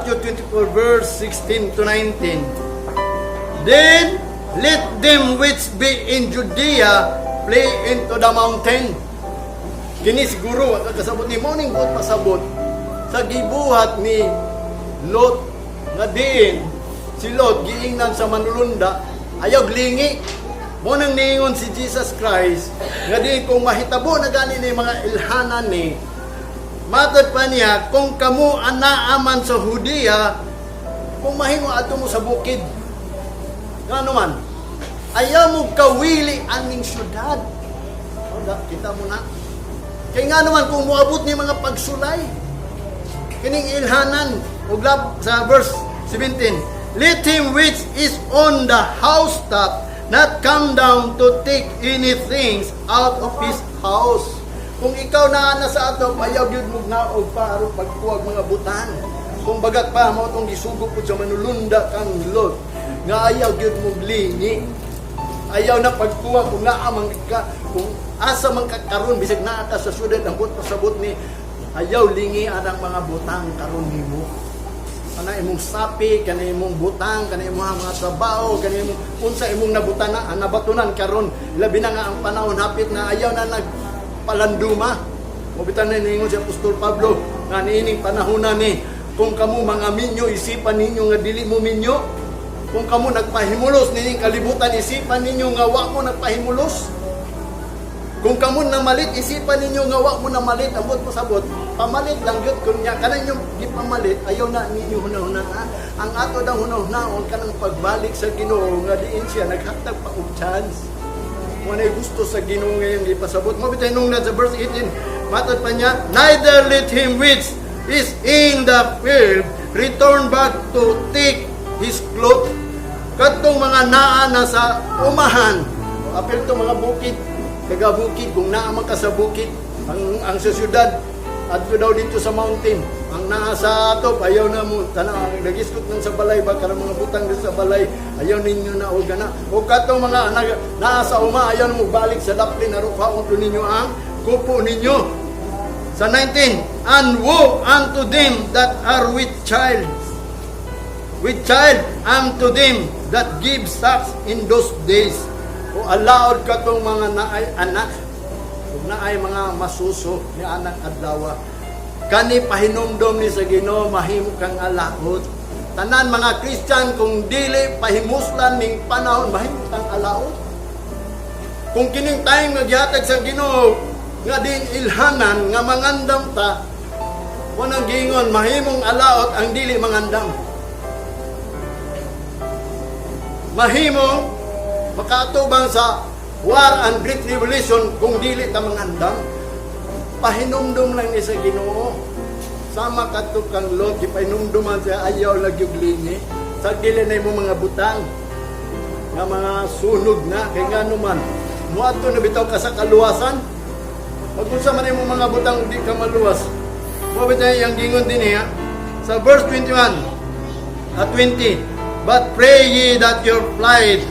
Matthew 24 verse 16 to 19. Then let them which be in Judea flee into the mountain. Kini siguro kasabot ni morning buot pasabot sa gibuhat ni Lot nga diin si Lot giingnan sa manulunda ayaw glingi. Mo nang niingon si Jesus Christ nga di kung mahitabo na gani ni mga ilhanan ni matod pa niya kung kamo anaaman sa Judea kung mahimo ato mo sa bukid ngano man ayaw mo kawili aning syudad kita mo na kay nga naman kung muabot ni mga pagsulay kining ilhanan uglab sa verse 17 let him which is on the housetop not come down to take anything out of his house. Kung ikaw na sa ato, ayaw yun mo na o paro pagkuwag mga butan. Kung bagat pa, mo itong gisugop po sa manulunda kang Lord. Nga ayaw yun mo lingi. Ayaw na pagkuwag kung naamang ka, kung asa man kakaroon, bisag na ka sa syudad, ang buot pasabot ni, ayaw lingi anang mga butang karon mo. Kana imong sapi, kana imong butang, kana imong mga trabaho, kana imong unsa imong nabutana, nabatunan karon labi na nga ang panahon hapit na ayaw na nagpalanduma. Mobitan na ningon si Apostol Pablo nga niining panahon na ni kung kamo mga minyo isipan ninyo nga dili mo minyo. Kung kamo nagpahimulos nining kalibutan isipan ninyo nga wa mo nagpahimulos. Kung kamo na malit isipan ninyo nga wa mo na malit ambot pasabot. Pamalit lang gyud kun nya kanan yung gipamalit ayaw na ninyo hunahuna ang ato daw hunahuna kanang pagbalik sa Ginoo nga diin siya naghatag pa og chance mo na gusto sa Ginoo ngayon gipasabot mo bitay nung na sa verse 18 matod pa niya neither let him which is in the field return back to take his cloth kadtong mga naa na sa umahan apil to mga bukid taga bukid kung naa man ka sa bukid ang sa syudad adto daw dito sa mountain ang nasa ato ayaw na mo tanang nagiskot nang sa balay ba karang mga butang dito sa balay ayaw ninyo na og gana o katong mga nasa uma ayaw mo balik sa daplin na rupaon to ninyo ang kupo ninyo sa 19 and woe unto them that are with child unto them that give sucks in those days o allowed katong mga naay anak na ay mga masuso ni anang adlaw kani pahinumdom ni sa Ginoo mahimo kang alaot tanan mga Kristiyan kung dili pahimuslan ning panahon mahimo kang alaot kung kining tayong nagyatag sa Ginoo nga din ilhanan nga mangandam ta wanang gingon mahimong alaot ang dili mangandam mahimong makatubang sa war and great tribulation kung dili ta mangandam pahinumdum lang ni sa Ginoo sama kadto kang Lot gipahinumduman sa ayaw lagi glini sa dili na mo mga butang nga mga sunog na kay ngano man muadto na bitaw ka sa kaluwasan pag unsa man imong mga butang di ka maluwas mo bitay ang gingon dinhi sa verse 21 at 20 but pray ye that your flight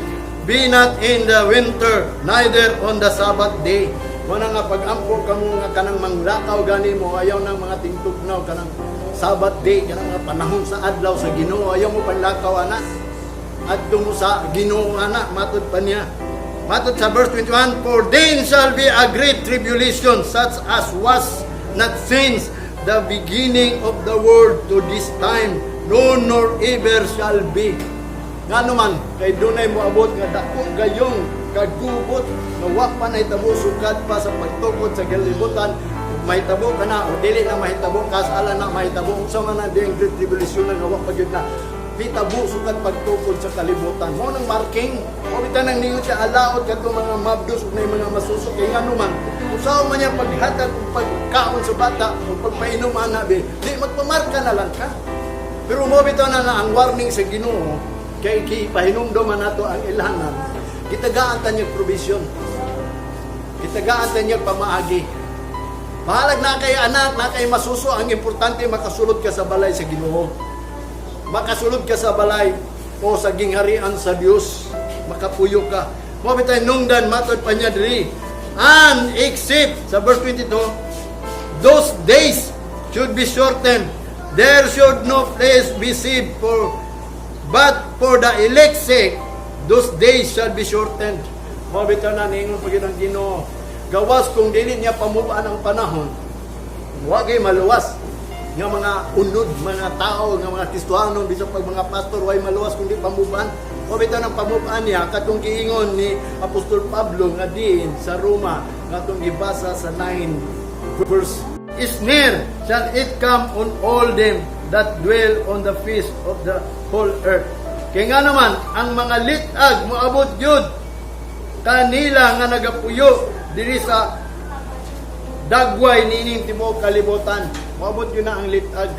be not in the winter, neither on the Sabbath day. Muna nga pag-ampo ka mo nga kanang manglakaw gani mo, ayaw ng mga tingtugnaw kanang Sabbath day, kanang mga panahon sa adlaw sa Ginoo, ayaw mo panlakaw anak. At mo sa Ginoo anak, matod pa niya. Matod sa verse 21, for then shall be a great tribulation, such as was not since the beginning of the world to this time, no nor ever shall be. Nga naman, kay dunay mo abot nga dako gayong kagubot na wa pa nahitabo sugad pa sa pagtukod sa kalibutan mahitabo ka na o dili na mahitabo kasala na mahitabo unsa man ang ding great tribulation nga wa pa gyud na hitabo sugad pagtukod sa kalibutan mo nang marking o bitan nang ningon siya alaot kadto mga mabdos ug nay mga masusok kay nga naman usaw man niya paghatag ug pagkaon sa bata ug pagpainom ana be di magpamarka na lang ka pero mo bitaw na ang warning sa Ginoo kay pahinumduman nato ang ilhanan kitagaan ta niya provision kitagaan ta niya pamaagi mahalag na kay anak na kay masuso ang importante makasulod ka sa balay sa Ginoo makasulod ka sa balay o sa gingharian sa Dios makapuyo ka mo bitay nungdan matod pa niya diri and except sa verse 22 those days should be shortened there should no place be saved for, but for the elect's sake, those days shall be shortened. Mabitaw na ningon pagin ang Ginoo. Gawas kung dili niya pamubaan ang panahon, wagay maluwas nga mga unod, mga tao, nga mga Kristiyanon, bisag pag mga pastor, way maluwas kung di pamubaan. Mabitaw ng pamubaan niya, katong giingon ni Apostol Pablo nga diin sa Roma, katong gibasa sa 9 verse. Is near shall it come on all them that dwell on the face of the whole earth. Kaya nga naman, ang mga litag moabot yun kanila nga nagapuyo diri sa dagway nining tibuok kalibutan. Moabot yun na ang litag.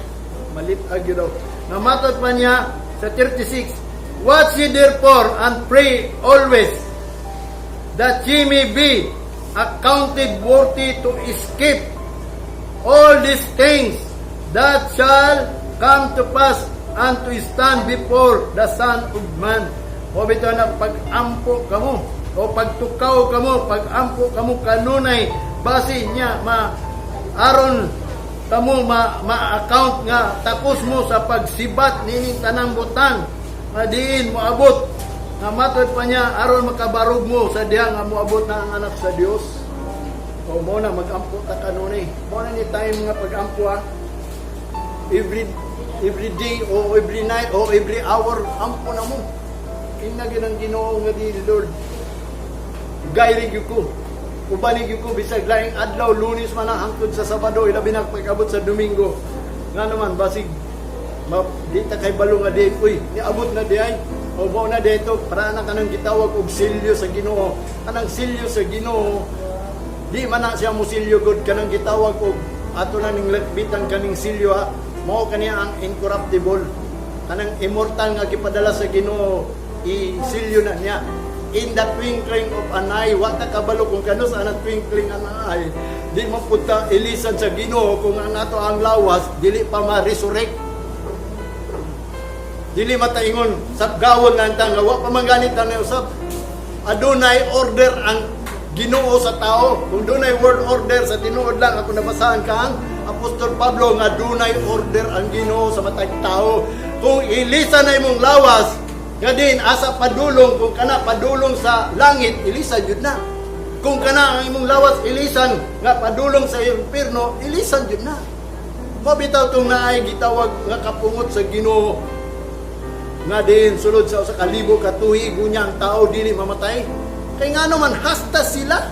Malitag yun daw. Namatod pa niya sa 36. Watch ye therefore and pray always that ye may be accounted worthy to escape all these things that shall come to pass and to stand before the Son of Man. O bito na pag-ampo kamo, o pagtukaw kamo, pag-ampo kamo kanunay, base niya, aron kamo ma-account nga tapos mo sa pagsibat nining tanang butang, nga diin mo abot, nga matod pa niya, aron makabarog mo sa diha nga moabot na ang anak sa Dios. O mo na mag-ampo ta kanunay. Mo na ni time nga pag-ampo ha. Every day o every night o every hour ampo na mo. Kinagin ang Ginoo nga di Lord. Gayrig ko. Ubanig ko bisag laing adlaw Lunes man ang hangtod sa Sabado ilabi na pag-abot sa Domingo. Nga naman basig di ta kay balo nga di uy niabot na di ay o mo na dito para na kanang gitawag og silyo sa Ginoo. Anang silyo sa Ginoo di man na siya musilyo gud kanang gitawag og ato na ning latbitan kaning silyo ha. Mao kaniya ang incorruptible. Kanang immortal nga gipadala sa Ginoo isilyo na niya. In the twinkling of an eye, wa ta kabalo kung kano sa anang twinkling an eye. Di mapunta ilisan sa Ginoo kung ang ato ang lawas dili pa ma-resurrect. Dili mataingon sa gawon nga nga wa pa manganit na usab. Adunay order ang Ginoo sa tao. Kung dunay word order sa tinuod lang ako nabasahan ka ang Apostol Pablo nga dunay order ang Ginoo sa matag tao. Kung ilisan na imong lawas, nga din asa padulong, kung kana padulong sa langit, ilisan jud na. Kung kana ang imong lawas ilisan nga padulong sa impierno, ilisan jud na. Mabitaw tong naay gitawag nga kapungot sa Ginoo. Nga din sulod sa usa ka libo ka tuig unya ang tao dili mamatay. Kay nga naman hasta sila.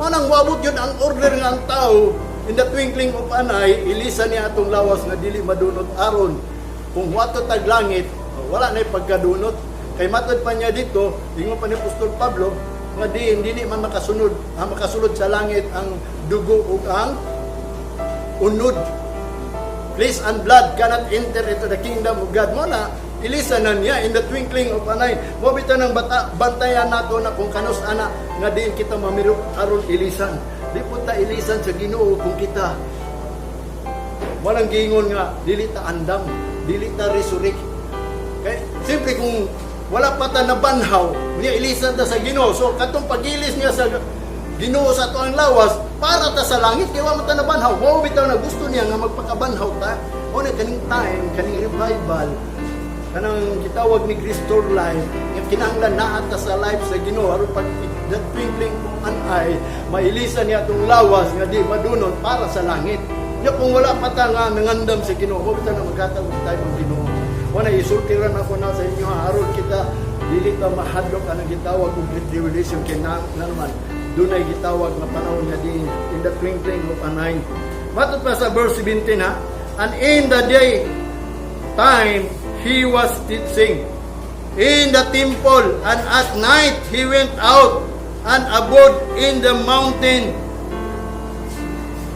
Manang wabot yun ang order nga ang tao in the twinkling of an eye, ilisan niya atong lawas nga dili madunot aron. Kung wato tag langit, wala na pagkadunot. Kay matod pa niya dito, ingon pa ni Apostol Pablo, nga dili man makasulod sa langit ang dugo ug ang unod. Flesh and blood cannot enter into the kingdom of God. Mo na ilisan na niya in the twinkling of an eye. Mo bitaw nang bantayan nato na kung kanus ana nga diin kita mamiro aron ilisan. Di po ta ilisan sa Ginoo kung kita walang giingon nga dili ta andam, dili ta resurrect. Okay? Siyempre kung wala pa ta nabanhaw, niya ilisan ta sa Ginoo. So katong pagilis niya sa Ginoo sa ato ang lawas para ta sa langit kay wa man ta nabanhaw. Wow, bitaw na gusto niya nga magpakabanhaw ta. O na kaning time, kaning revival, kanang gitawag ni Restore Life, nga kinahanglan naa ta sa life sa Ginoo aron pag that twinkling of an eye, mailisan niya itong lawas nga di madunot para sa langit. Nya kung wala pa ta nga nangandam sa Ginoo, mo bitaw na maghatag tayo ng Ginoo. Wala isultiran ako na sa inyo aron kita dili ka mahadlok anang gitawag og great tribulation kay naman dunay gitawag na panahon nga di in the twinkling of an eye. Matod pa sa verse 17 ha, and in the day time he was teaching in the temple, and at night he went out and abode in the mountain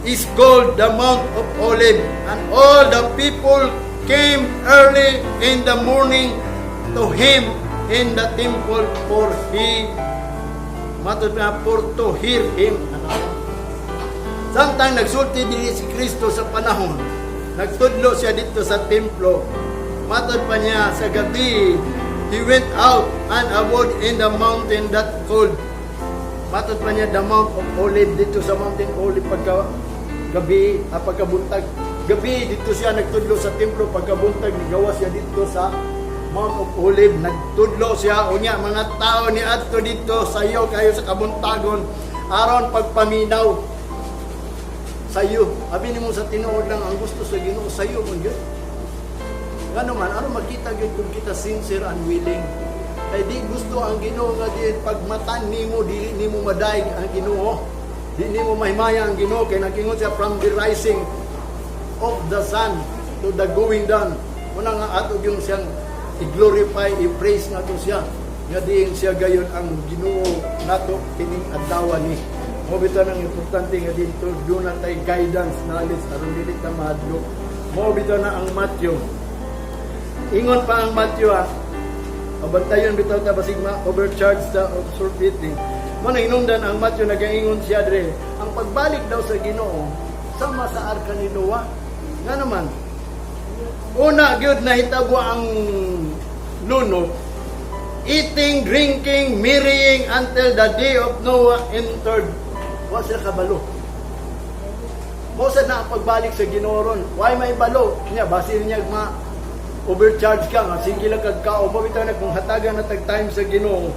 is called the Mount of Olives, and all the people came early in the morning to him in the temple for to hear him. Samtang nagsulti dili si Kristo sa panahon, nagtudlo siya dito sa templo. Matod pa niya sa gabi, he went out and abode in the mountain that called. Matod pa niya the Mount of Olives dito sa Mountain Olive pagka gabi, pagkabuntag. gabi dito siya nagtudlo sa templo, pagkabuntag nigawa siya dito sa Mount of Olive, nagtudlo siya unya mga tao ni adto dito sayo kayo sa kabuntagon aron pagpaminaw sayo. Abi nimo sa tinuod lang ang gusto sa Ginoo sayo mo gyud. Ngano man aron makita gyud kung kita sincere and willing. Kay di gusto ang Ginoo nga di pagmatan nimo dili nimo madayeg ang Ginoo. Di nimo mahimaya ang Ginoo kay nagingon siya from the rising of the sun to the going down. Muna nga ato yung siyang i-glorify, i-praise nga to siya. Nga diin siya gayon ang Ginoo nato kining adlaw ni. Mo bitaw nang importante nga dito doon na tay guidance knowledge aron dili ta mahadlok. Mo bitaw na ang Matthew. Ingon pa ang Matthew abantayon bitaw ta basig overcharge sa absurdity. Mo na hinungdan ang Matthew nagaingon siya dre ang pagbalik daw sa Ginoo sama sa arka ni Noah. Nga naman una gyud nahitabo ang luno, eating, drinking, marrying until the day of Noah entered. Wa sila kabalo. Mo sad na ang pagbalik sa Ginoo ron. Why may balo? Nya basil niya overcharge ka nga sige lang kagkao mo bitaw na kung hatagan na tag time sa Ginoo.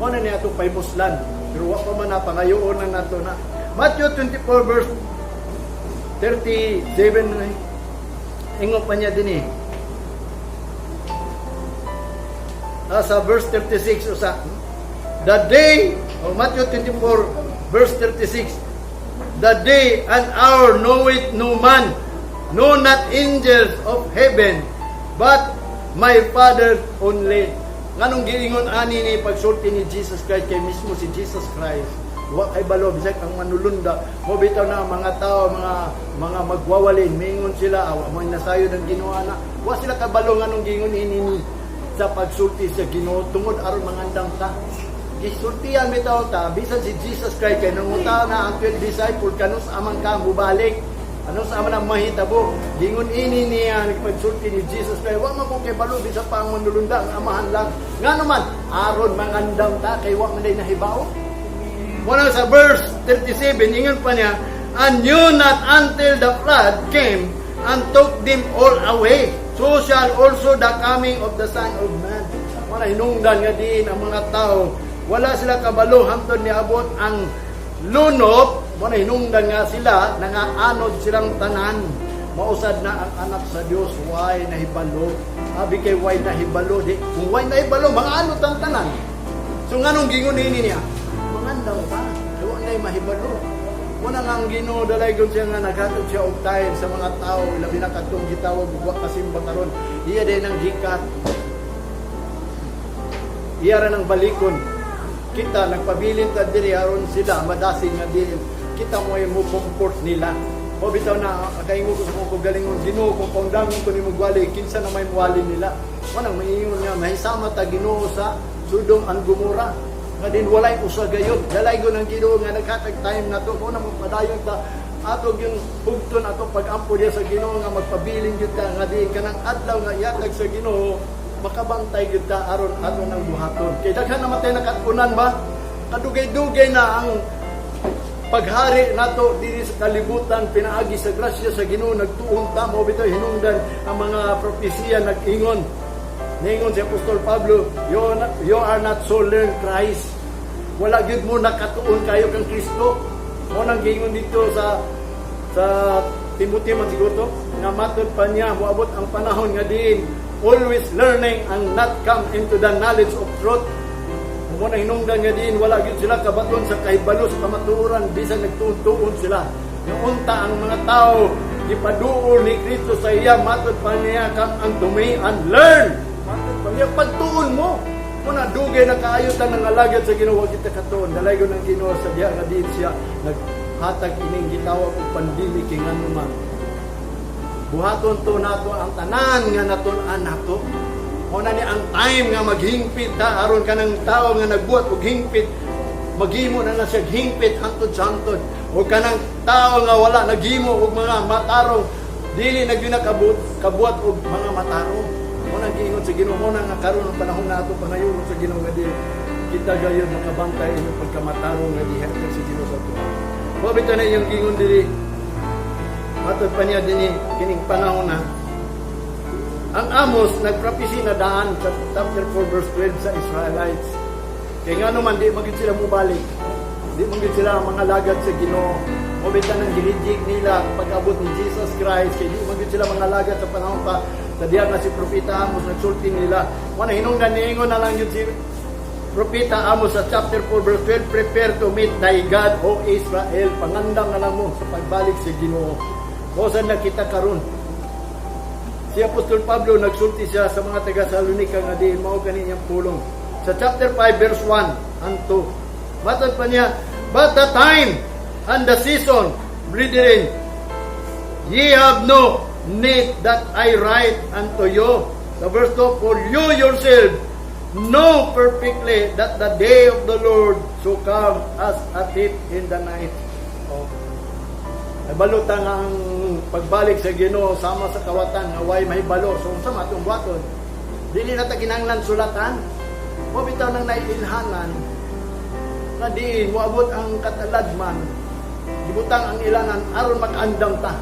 Mo na niya atong paymuslan. Pero wa pa man na pangayoon na nato na. Matthew 24 verse 37 ingon pa niya din sa verse 36 usa. The day of Matthew 24 verse 36, the day and hour knoweth no man, no not angels of heaven, but my Father only. Nganong giingon ani ni pagsulti ni Jesus Christ kay mismo si Jesus Christ. Wa kay balo bisag ang manulunda. Mo bitaw na ang mga tao, mga magwawalin, mingon sila awa mo nasayo ng Ginoo ana. Wa sila kabalo nganong giingon ini sa pagsulti sa Ginoo tungod aron mangandam ta. Gisultihan bitaw ta bisan si Jesus Christ kay nangunta na ang 12 disciple kanus amang ka mubalik. Ano sa aman ang mahitabo? Gingon ini niya nagpagsulti ni Jesus Christ. Wa man ko kay balo bisan pa ang manulunda ang amahan lang. Ngano man aron mangandam ta kay wa man day nahibaw. Muna sa verse 37 ingon pa niya, and knew not until the flood came and took them all away. So shall also the coming of the Son of Man. Muna hinungdan nga din ang mga tao. Wala sila kabalo hangtod niabot ang lunop. Muna hinungdan nga sila, nangaanod silang tanan. Mausad na ang anak sa Dios, why nahibalo? Abi kay why nahibalo? Di, kung why nahibalo, mga anod ang tanan. So nganong gingon ini niya? Mangandaw ka, kaya na'y mahibalo. Muna nga ang Ginoo dalaygon siya nga naghatod siya og tayo sa mga tao, labi na katong gitawag wa kasimba karon. Iya din ang gikat. Iya ra nang balikon. Kita nagpabilin ta diri aron sila madasig nga diri. Kita mo ay mo comfort nila. O bitaw na kaingon ko sa kong galingon Ginoo kung paundangon ko nimo gwali kinsa na may muwali nila. Manang maingon nga mahisama ta Ginoo sa Sodom and Gomorrah. Nga din walay usa gayon. Dalaygon ang Ginoo nga naghatag time na to mo na magpadayon ta atog yung hugton ato pag-ampo diya sa Ginoo nga magpabilin gyud ka nga di kanang adlaw nga ihatag sa Ginoo makabantay gyud ta aron ato nang buhaton. Kay daghan namatay na katunan ba? Kadugay-dugay na ang paghari nato diri sa kalibutan pinaagi sa grasya sa Ginoo nagtuon ta mo bitaw hinungdan ang mga propesiya nag-ingon. Ningon si Apostol Pablo, you are not so learned Christ. Wala gyud mo nakatuon kayo kang Kristo. Mo nang gingon dito sa Timoteo man siguro nga matud pa niya moabot ang panahon nga diin always learning and not come into the knowledge of truth. Mo na hinungdan nga diin wala gyud sila kabaton sa kahibalo sa kamatuoran bisan nagtuon sila. Yung unta ang mga tao ipaduol ni Kristo sa iya matud pa niya come unto me and learn. Yung pagtuon mo, muna dugay na kaayutan ng alagad sa Ginoo kita katuon. Dalaygon ng Ginoo sa diya nga din siya naghatag ining gitawag og pandemic king anuman. Buhaton to nato ang tanan nga natun-an nato. Muna ni ang time nga maghingpit ta aron kanang tawo nga nagbuhat og hingpit maghimo na siya hingpit hangtod sa hangtod. O kanang tawo nga wala naghimo og mga matarong dili kabuhat og mga matarong. Muna giingon sa Ginoo mo na nga karon ang panahon nato panayon sa Ginoo nga di kita gayon makabantay ng pagkamatarong nga dihatag sa Ginoo sa ato. Mabita na yung gingon diri Matod pa niya din kining panahon na ang Amos nagprophecy na daan sa chapter 4 verse 12 sa Israelites. Kaya nga naman, di magiging sila mubalik. Di magiging sila mga lagad sa Ginoo. Mabitan ng giligjig nila pag-abot ni Jesus Christ. Kaya di magiging sila mga lagad sa panahon pa. Sa diyan na si Propeta Amos nagsulti nila. Wala hinungdan niingon na lang yun si Propeta Amos sa chapter 4 verse 12, prepare to meet thy God, O Israel. Pangandang na lang mo sa pagbalik sa Ginoo. O saan na kita karon? Si Apostol Pablo nagsulti siya sa mga taga-Salonika nga di mao kaniyang pulong. Sa chapter 5 verse 1 and 2. Matod pa niya, but the time and the season, brethren, ye have no need that I write unto you. Sa verse 2, for you yourself know perfectly that the day of the Lord so come as a thief in the night. Oh. Ay balutan ang pagbalik sa Ginoo sama sa kawatan nga way mahibalo. So unsa matong buhaton? Dili na ta kinahanglan sulatan. O bitaw nang nailhanan na diin moabot ang kataladman. Gibutang ang ilanan aron mag-andam ta.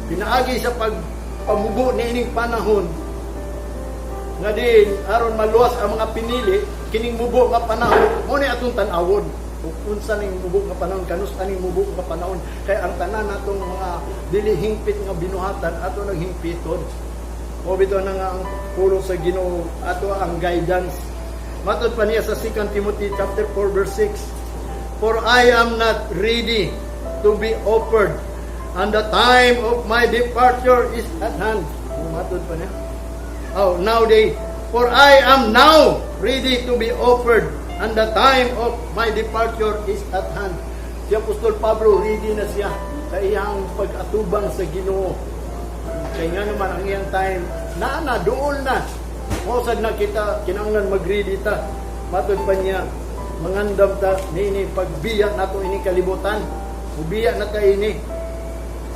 Pinaagi sa pagpamubo niining panahon nga diin aron maluwas ang mga pinili kining mubo nga panahon mo ni atong tan-awon. Unsa ning mubo nga panahon, kanusta ning mubo nga panahon, kay ang tanan natong mga dili hingpit nga binuhatan ato naghingpiton. O bitaw na nga ang pulong sa Ginoo ato ang guidance. Matod pa niya sa 2 Timothy chapter 4 verse 6. For I am not ready to be offered, and the time of my departure is at hand. Matod pa niya. Nowadays, for I am now ready to be offered, and the time of my departure is at hand. Si Apostol Pablo, ready na siya sa iyang pag-atubang sa Ginoo. Kaya nga naman ang iyang time, dool na. Mausad na kita, kinanglan mag-ready ta. Matod pa niya, mangandam ta, nini, pagbiya na to ini kalibutan. Ubiya na ta ini.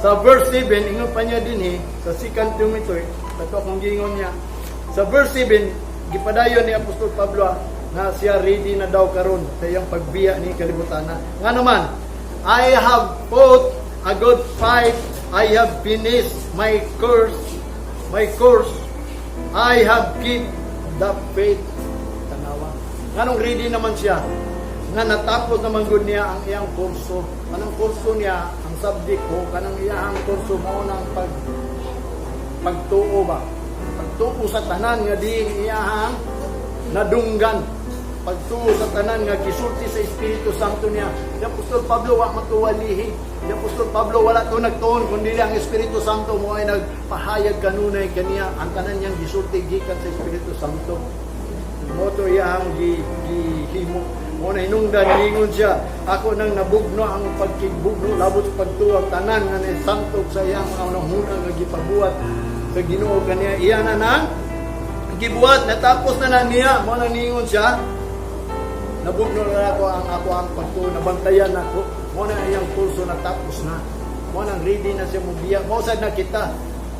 Sa verse 7, ingon pa niya din sa 2 Timothy, ito akong gingon niya. Sa verse 7, gipadayon ni Apostol Pablo na siya ready na daw karon sa iyang pagbiya ni kalibutan na. Nga naman, I have fought a good fight, I have finished my course, I have kept the faith. Tanawa. Nganong ready naman siya? Nga natapos naman gud niya ang iyang kurso. Anong kurso niya? Ang subject ko, kanang iyang kurso mo ng pagtuo ba? Pagtuo sa tanan nga di iyang nadunggan. Pagtuo sa tanan nga gisulti sa Espiritu Santo niya. Si Apostol Pablo wa matuwalihi. Si Apostol Pablo wala to nagtuon kundi ang Espiritu Santo mo ay nagpahayag kanunay kaniya ang tanan niyang gisulti gikan sa Espiritu Santo. Mo to iyang gihimo. Mo na hinungdan ningon siya, ako nang nabugno ang pagkigbugno labot sa pagtuo tanan nga ni santo sa iyang mga unang nga gipabuhat sa Ginoo kaniya. Iya na nang gibuhat natapos na niya. Mo na ningon siya, nabugno na ako ang pagtuo, nabantayan ako. Mo na iyang kurso natapos na. Mo nang ready na siya mubiya. Mo sad na kita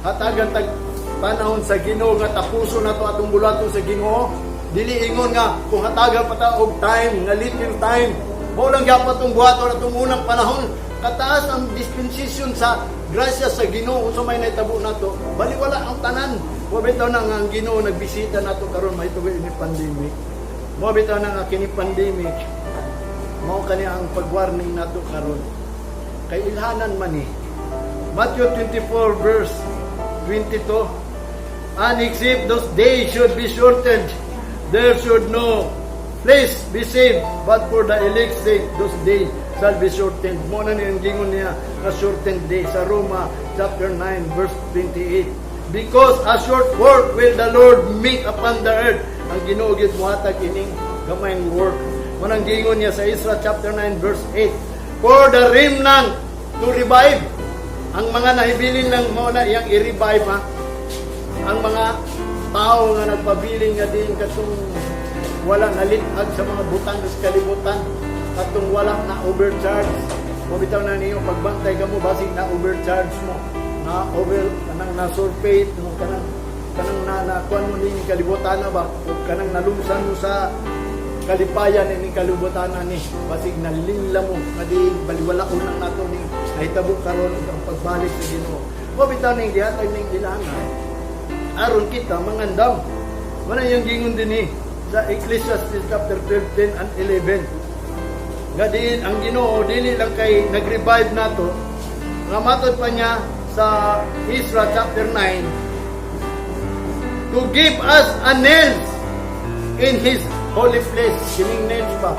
hatagan tag panahon sa Ginoo nga tapuso na to atong bulato sa Ginoo. Dili ingon nga kung hatagan pa ta og time, nga little time. Mo lang gyapon tong buhaton atong unang panahon. Kataas ang dispensation sa grasya sa Ginoo unsa may nahitabo nato. Baliwala ang tanan. Mo bitaw na nga ang Ginoo nagbisita nato karon mahitabo ini pandemic. Mo bitaw na nga kini pandemic. Mao kani ang pag-warning nato karon. Kay ilhanan man ni. Matthew 24 verse 22. And except those days should be shortened, there should no flesh be saved, but for the elect's sake those days shall be shortened. Mo na niyang gingon niya na shortened day sa Roma chapter 9 verse 28. Because a short work will the Lord make upon the earth. Ang Ginoo gid mohatag ining gamayng work. Mo nang gingon niya sa Isra chapter 9 verse 8. For the remnant to revive. Ang mga nahibilin lang mo na iyang i-revive ha. Ang mga tao nga nagpabiling nga din katong wala nalitag sa mga butang sa kalibutan, katong wala na overcharge. O bitaw na niyo pagbantay ka mo basig na overcharge mo, na kanang na surfeit mo kanang na kuan mo ning kalibutan na ba o kanang nalumsan mo sa kalipayan ni kalubutan ni basig nalingla mo nga di baliwala unang nato ni nahitabo karon ang pagbalik sa Ginoo. Mo bitaw ning gihatag ning ilangan aron kita mangandam. Mana yung gingon din sa Ecclesiastes chapter 12, 10 and 11. Nga diin ang Ginoo dili lang kay nag-revive nato nga matod pa niya sa Ezra chapter 9 to give us a nails in His holy place. Kining nails pa.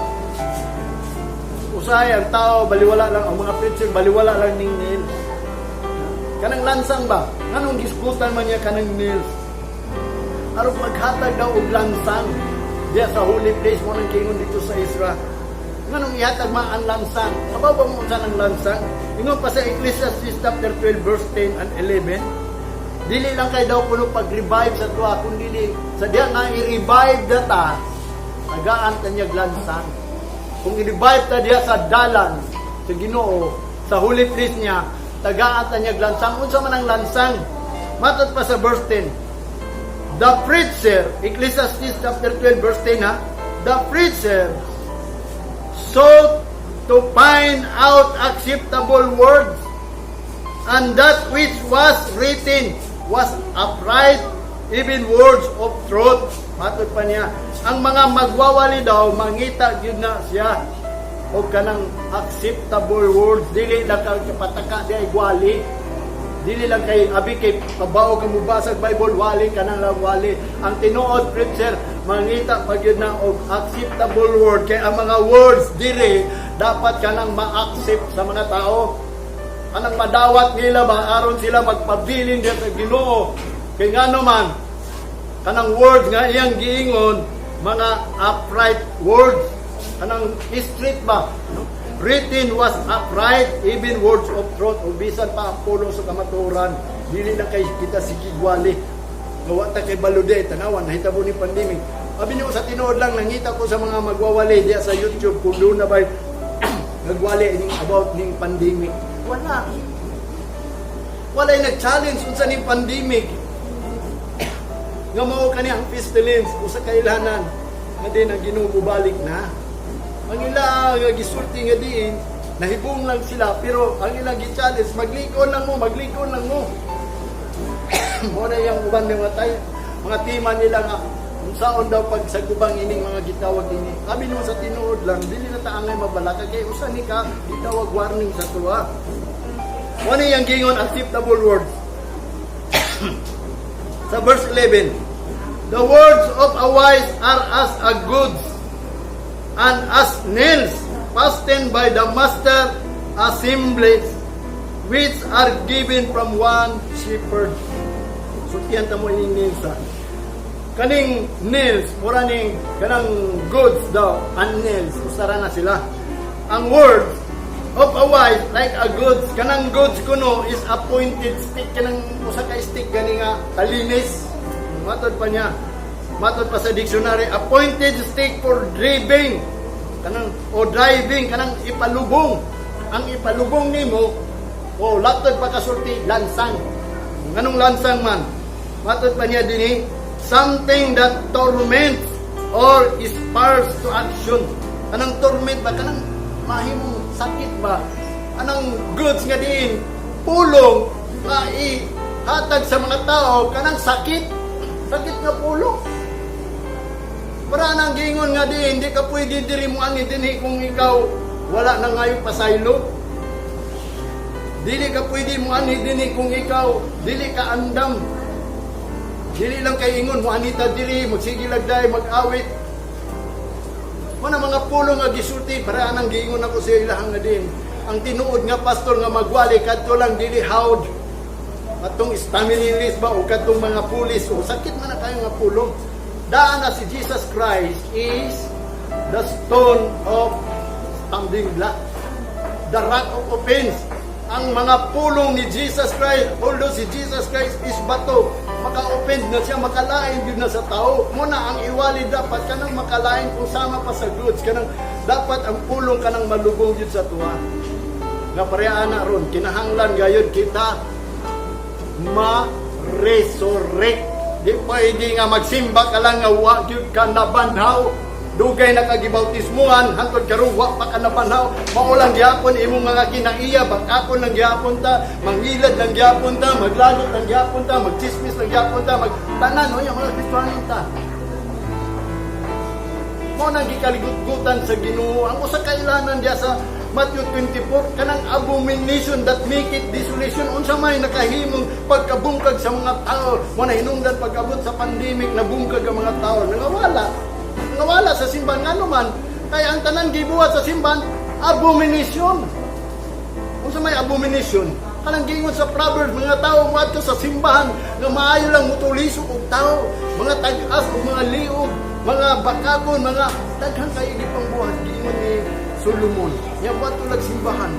Usahay ang tao, baliwala lang, ang mga preacher, baliwala lang ning nails. Kanang lansang ba? Anong giskutan man niya kanang nails? Aron maghatag daw og lansang diya sa holy place mo nang kingon dito sa Ezra. Nganong ihatag man ang lansang? Mababaw mo sa ng lansang? Ingon pa sa Ecclesiastes chapter 12 verse 10 and 11. Dili lang kay daw kuno pag-revive sa tuwa, kundi dili sa diya nga i-revive data, tagaan kanyag lansang. Kung i-revive ta diya sa dalan sa Ginoo, sa holy place niya, tagaan kanyag lansang. Unsa man ang lansang? Matod pa sa verse 10. The preacher, Ecclesiastes chapter 12 verse 10 ha, the preacher sought to find out acceptable words, and that which was written was upright, even words of truth. Matod pa niya, ang mga magwawali daw, mangita yun na siya o kanang acceptable words. Dili lang kay pataka di ay gwali. Dili lang kay abi kay pabao ka mubasag Bible, wali kanang lang wali. Ang tinuod preacher, mangita pag yun na og acceptable word. Kay ang mga words dili dapat kanang ma-accept sa mga tao. Anang madawat nila ba aron sila magpabilin diya sa Ginoo. Kay ngano man kanang words nga iyang giingon mga upright words, kanang straight ba, no? Written was upright, even words of truth. O bisan pa ang pulong sa kamaturan, dili na kay kita sikigwali gawa ta kay balude tanawan nahitabo ni pandemic. Abi niyo sa tinuod lang nangita ko sa mga magwawali diya sa YouTube kung doon na ba nagwali ning about ning pandemic. Wala. Wala'y nag-challenge unsa ning pandemic. Nga mao kani ang pestilence usa ka ilhanan nga din ang Ginoo balik na. Ang ila nga gisulti nga diin nahibong lang sila pero ang ila gi-challenge maglikon lang mo. Mo na yang uban ng mga tima nila nga unsaon daw pag sa gubang ining mga gitawag ini. Abi mo sa tinuod lang dili na ta angay mabalaka kay usa ni ka gitawag warning sa tuwa. Ano yung gingon acceptable words? Sa verse 11, the words of a wise are as a goods and as nails fastened by the master assemblies, which are given from one shepherd. So tiyan ta mo ining nails ha. Kaning nails, mura ning kanang goods daw, and nails, usara na sila. Ang words of a wise like a goods, kanang goods kuno is appointed stick, kanang usa ka stick gani nga talinis. Matod pa niya, matod pa sa dictionary, appointed stick for driving, kanang o driving, kanang ipalubong. Ang ipalubong nimo o latod pa kasulti lansang. Nganong lansang man? Matod pa niya dinhi, something that torments or spurs to action. Kanang torment ba, kanang mahimong sakit ba? Anang goods nga diin pulong nga ihatag sa mga tao kanang sakit nga pulong. Para nang gingon nga diin hindi ka pwede diri mo ani dinhi kung ikaw wala na ngayon pasaylo. Dili ka pwede mo ani dinhi kung ikaw dili ka andam. Dili lang kay ingon mo anita diri magsigilagday mag-awit. Mana mga pulong nga gisulti para anang giingon ako sa ilahang nga din. Ang tinuod nga pastor nga magwali kadto lang dili hawd. Atong staminilis ba o kadtong mga pulis o sakit man na kayo nga pulong. Daan na si Jesus Christ is the stone of stumbling block, the rock of offense. Ang mga pulong ni Jesus Christ, although si Jesus Christ is bato, maka-offend na siya, makalain yun na sa tao. Muna ang iwali dapat kanang makalain kung sama pa sa goods. Kanang dapat ang pulong kanang malubong yun sa tuwa. Nga pareha na ron, kinahanglan gayon kita ma-resurrect. Di pwede nga magsimba ka lang nga wag yun ka nabanhaw. dugay nakagibautismuhan hangtod karon wa pa ka napanaw mao lang gyapon imong mga kinaiya bakakon lang gyapon ta mangilad lang gyapon ta maglalot lang gyapon ta magchismis lang gyapon ta magtanan o yung mga Kristiyanon ta mo nang gikaligut-gutan sa Ginoo ang usa ka ilanan diya sa Matthew 24 kanang abomination that make it desolation unsa may nakahimong pagkabungkag sa mga tao mo na hinungdan pagabot sa pandemic na bungkag ang mga tao nangawala sa simbahan ngano man kaya ang tanan gibuhat sa simbahan abomination unsa may abomination kanang gingon sa Proverbs mga tao moadto sa simbahan nga maayo lang mutulisok og tao mga tag-as ug mga liog mga bakakon mga daghang kay gipang buhat gingon ni Solomon. Yang buat tulad simbahan.